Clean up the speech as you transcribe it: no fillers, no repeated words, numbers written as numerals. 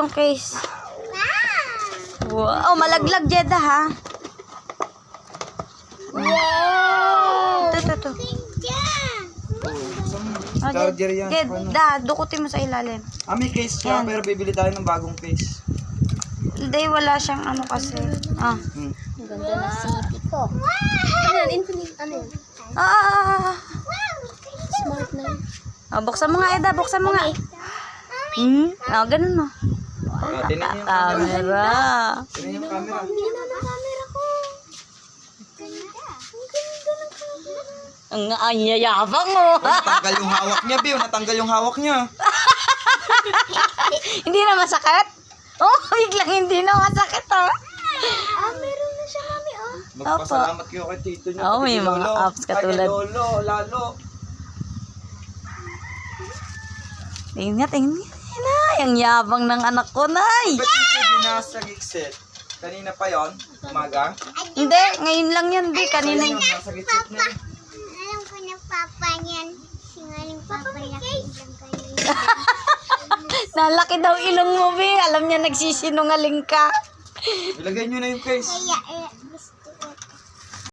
Yung case. Wow. Oh, malaglag, Jeda, ha? Wow! Ito. Charger yan. Jeda, dukutin mo sa ilalim. May case siya, Yan. pero bibili tayo ng bagong case. Hindi, wala siyang ano kasi. Ang ganda na city ko. Ano yan? Infinite, ano yan? Smart na. Buksan mo nga, Eda. Buksan mo nga. Ganun mo. Tinan niyo yung camera. Camera. Tinan niyo yung camera. Ganda na camera ko. Ang anyayabang mo. Natanggal yung hawak niya, Bill. Natanggal yung hawak niya. Hindi na masakit? Oh, biglang hindi na masakit, oh. Meron na siya, mami, oh. Magpasalamat kayo kay tito niyo. Oo, may kay mga Lolo. apps katulad. Ay, kay Lolo, lalo. Tingnan. Ang yabang ng anak ko, Nay. Ba't hindi binasa gigset? Kanina pa yon, umaga. Hindi, ngayon lang yan, Di. Kanina Ayun, nasa gigset na. Alam ko na papa niyan. Singaling papa niya. nalaki daw ilong mo, Bi. Alam niya nagsisinungaling ka. Ilagay niyo na yung case. Kaya,